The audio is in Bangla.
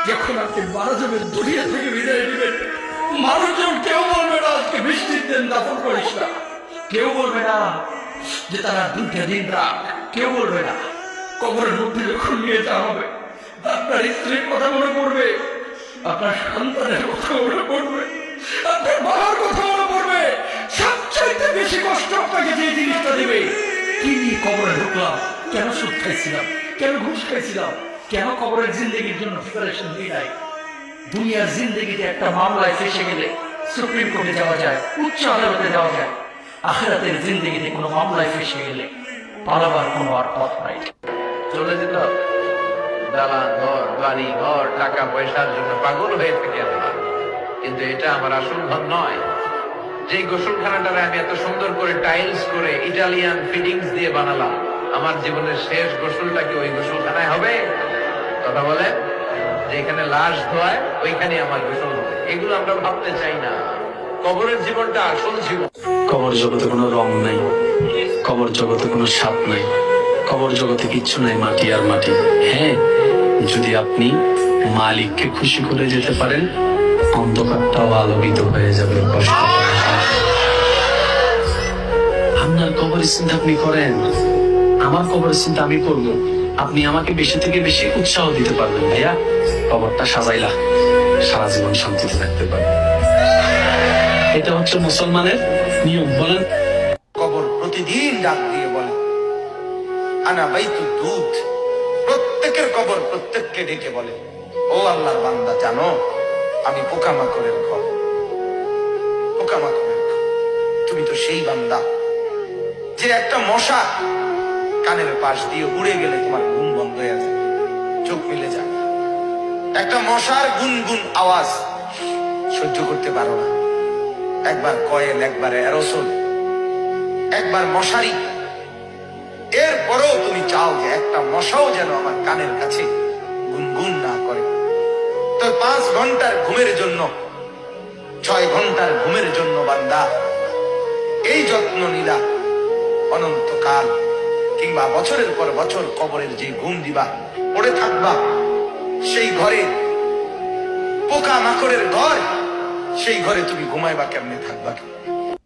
যখন আপনি মারা যাবেন, দুনিয়া থেকে বিদায় নেবেন, মানুষজন কেউ বলবে না আজকে বৃষ্টির দিন দাফন করিস না, কেউ বলবে না যে তারা 2টা দিন রাখ, কেউ বলবে না। কবরের মধ্যে যখন নিয়ে যাওয়া হবে, আপনার স্ত্রীর কথা মনে পড়বে, আপনার সন্তানের কথা মনে পড়বে, আপনার বাবার কথা মনে পড়বে। সবচাইতে বেশি কষ্ট আপনাকে যে জিনিসটা দেবে, কি নিয়ে কবরে ঢুকলাম, কেন সুদ খাইছিলাম, কেন ঘুষ খাইছিলাম, কেন কবরের জিন্দগির জন্য প্রিপারেশন দিই নাই। দুনিয়ার জিন্দগিতে একটা মামলায় ফেসে গেলে সুপ্রিম কোর্টে যাওয়া যায়, উচ্চ আদালতে যাওয়া যায়। আখিরাতের জিন্দগিতে কোনো মামলায় ফেসে গেলে পালাবার কোনো আর পথ নাই। চলে যেত দালান ঘর, বাড়ি ঘর, টাকা পয়সার জন্য পাগল হয়ে থাকে আমরা, কিন্তু এটা আমার আসল ঘর নয়। যে গোসলখানাটারে আমি এত সুন্দর করে টাইলস করে ইটালিয়ান ফিটিংস দিয়ে বানালাম, আমার জীবনের শেষ গোসলটা কি ওই গোসলখানায় হবে? কথা বলে, যেখানে লাশ ধোয়ায় ওইখানে আমার গোসল হবে। এগুলো আমরা ভাবতে চাই না। কবরের জীবনটা আসল জীবন। কবর জগতে কোনো রং নাই, কবর জগতে কোনো স্বাদ নাই, কবর জগতে কিচ্ছু নাই, মাটি আর মাটি। হ্যাঁ, যদি আপনি মালিককে খুশি করে যেতে পারেন, অন্ধকারটাও আলোকিত হয়ে যাবে। আপনার কবরের চিন্তা আপনি করেন, আমার কবরের চিন্তা আমি করব। আপনি আমাকে বেশি থেকে বেশি উৎসাহ দিতে পারবেন। ভাইয়া, কবরটা সাজাইলা, সারা জীবন শান্তিতে থাকতে পারবেন। এটা হচ্ছে মুসলমানের নিয়ম। বলেন, কবর প্রতিদিন ডাক দিয়ে বলে আনা বাইতুদ দুধ। প্রত্যেকের কবর প্রত্যেককে ডেকে বলে, ও আল্লাহর বান্দা, জানো আমি পোকামাকড়ের ঘর, পোকামাকড়ের ঘর। তুমি তো সেই বান্দা যে একটা মশা কানের পাশ দিয়ে উড়ে গেলে তোমার ঘুম বন্ধ হয়ে যায়, চোখ মিলে যায়। একটা মশার গুনগুন আওয়াজ সহ্য করতে পারো না। একবার কয়েল, একবার অ্যারোসল, একবার মশারি, এরপরেও তুমি চাও যে একটা মশাও যেন আমার কানের কাছে গুনগুন না করে। তো 5 ঘন্টার ঘুমের জন্য, 6 ঘন্টার ঘুমের জন্য বান্দা এই যত্ন নিলা, অনন্তকাল কিংবা বছরের পর বছর কবরের যে ঘুম দিবা, পড়ে থাকবা সেই ঘরে, পোকা মাকড়ের ঘর, সেই ঘরে তুমি ঘুমাইবা কেমনে, থাকবা কি?